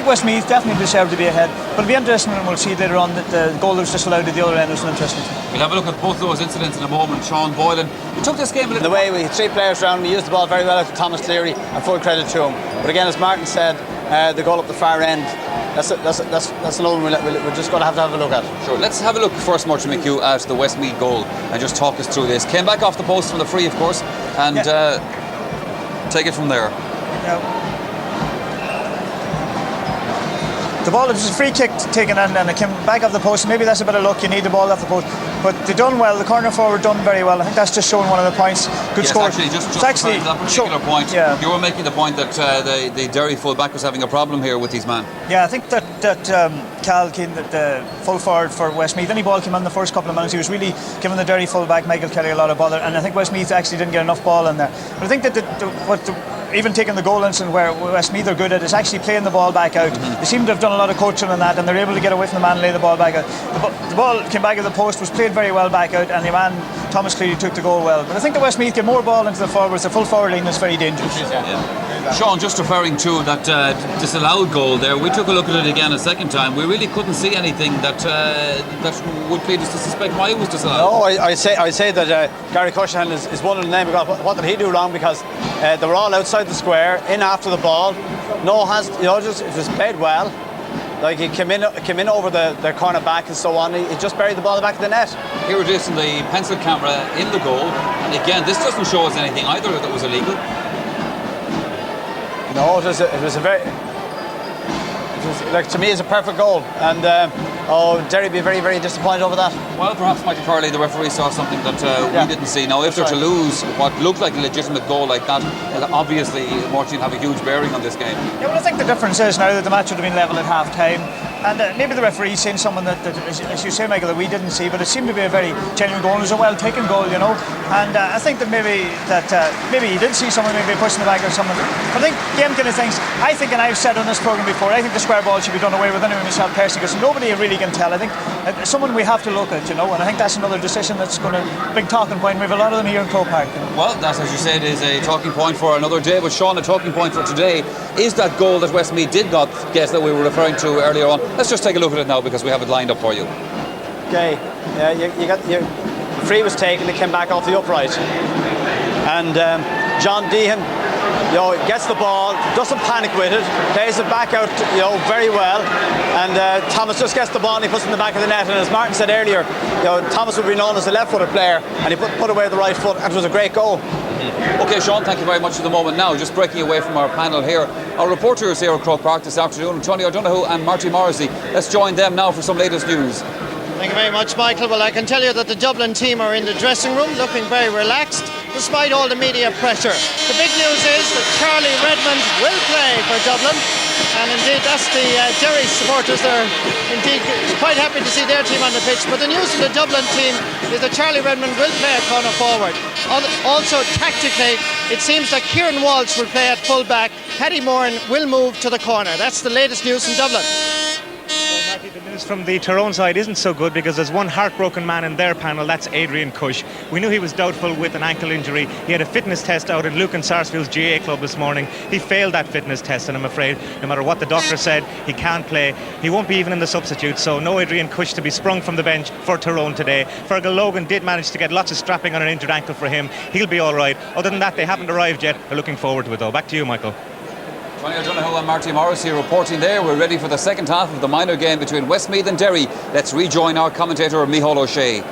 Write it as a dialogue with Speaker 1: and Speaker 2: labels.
Speaker 1: Westmeath definitely deserved to be ahead, but it'll be interesting, and we'll see later on that the goal that was disallowed at the other end was interesting.
Speaker 2: We'll have a look at both those incidents in a moment. Sean Boylan, we took this game a little...
Speaker 3: The way we had 3 players around, we used the ball very well out to Thomas Cleary, and full credit to him. But again, as Martin said, the goal up the far end, that's another one we're just going to have a look at.
Speaker 2: Sure, let's have a look first, Martin McHugh, at the Westmeath goal and just talk us through this. Came back off the post from the free, of course, and take it from there.
Speaker 1: Yeah. The ball was a free kick taken in and it came back off the post. Maybe that's a bit of luck, you need the ball off the post. But they done well, the corner forward done very well. I think that's just showing one of the points. Good
Speaker 2: yes,
Speaker 1: score.
Speaker 2: Actually, just actually that particular point, you were making the point that the Derry full-back was having a problem here with these men.
Speaker 1: Yeah, I think that Cal Keane, the full forward for Westmeath, any ball came in the first couple of minutes, he was really giving the Derry full-back, Michael Kelly, a lot of bother. And I think Westmeath actually didn't get enough ball in there. But I think that even taking the goal incident where Westmeath are good at is actually playing the ball back out. They seem to have done a lot of coaching on that, and they're able to get away from the man and lay the ball back out. The ball came back at the post, was played very well back out, and the man Thomas Cleary took the goal well. But I think the Westmeath get more ball into the forwards. The full forward line is very dangerous.
Speaker 2: Sean, just referring to that disallowed goal there, we took a look at it again a second time. We really couldn't see anything that would lead us to suspect why it was disallowed.
Speaker 3: No, I say that Gary Cushan is one of the name. Because what did he do wrong? Because they were all outside the square, in after the ball. No hands, just it was played well. Like he came in over the corner back and so on. He just buried the ball in the back of the net.
Speaker 2: Here it is in the pencil camera in the goal, and again, this doesn't show us anything either that was illegal.
Speaker 3: No, it was a very, like, to me, it's a perfect goal, and Derry be very, very disappointed over that.
Speaker 2: Well, perhaps Michael Curley, the referee, saw something that we didn't see. Now, if they're to lose what looked like a legitimate goal like that, obviously Martin have a huge bearing on this game.
Speaker 1: Yeah, well, I think the difference is now that the match would have been level at half time. And maybe the referee's seen someone that, as you say, Michael, that we didn't see, but it seemed to be a very genuine goal. It was a well-taken goal, you know. And I think that maybe he did see someone maybe pushing the back or something. But I think game kind of things. I think, and I've said on this programme before, I think the square ball should be done away with anyway myself personally, because nobody really can tell. I think someone we have to look at, you know. And I think that's another decision that's going to big talking point. We have a lot of them here in Croke Park. You know?
Speaker 2: Well, that, as you said, is a talking point for another day. But Sean, a talking point for today is that goal that Westmeath did get that we were referring to earlier on. Let's just take a look at it now because we have it lined up for you.
Speaker 3: Okay, you got your free was taken. It came back off the upright, and John Deehan, gets the ball, doesn't panic with it, plays it back out, very well, and Thomas just gets the ball and he puts it in the back of the net. And as Martin said earlier, Thomas would be known as a left-footed player, and he put away the right foot, and it was a great goal.
Speaker 2: Okay, Sean, thank you very much for the moment. Now, just breaking away from our panel here, our reporters here at Croke Park this afternoon, Tony O'Donoghue and Marty Morrissey. Let's join them now for some latest news.
Speaker 4: Thank you very much, Michael. Well, I can tell you that the Dublin team are in the dressing room looking very relaxed despite all the media pressure. The big news is that Charlie Redmond will play for Dublin, and indeed that's the Derry supporters. They're indeed quite happy to see their team on the pitch. But the news for the Dublin team is that Charlie Redmond will play at corner forward. Also tactically, it seems that Kieran Walsh will play at full back. Paddy Moran will move to the corner. That's the latest news from Dublin.
Speaker 5: The news from the Tyrone side isn't so good because there's one heartbroken man in their panel. That's Adrian Cush. We knew he was doubtful with an ankle injury. He had a fitness test out at Lucan Sarsfield's GA club this morning. He failed that fitness test, and I'm afraid no matter what the doctor said, he can't play. He won't be even in the substitute, so no Adrian Cush to be sprung from the bench for Tyrone today. Fergal Logan did manage to get lots of strapping on an injured ankle for him. He'll be all right. Other than that, they haven't arrived yet. They're looking forward to it though. Back to you, Michael.
Speaker 2: Tony O'Donoghue and Marty Morrissey reporting there. We're ready for the second half of the minor game between Westmeath and Derry. Let's rejoin our commentator, Micheál O'Shea.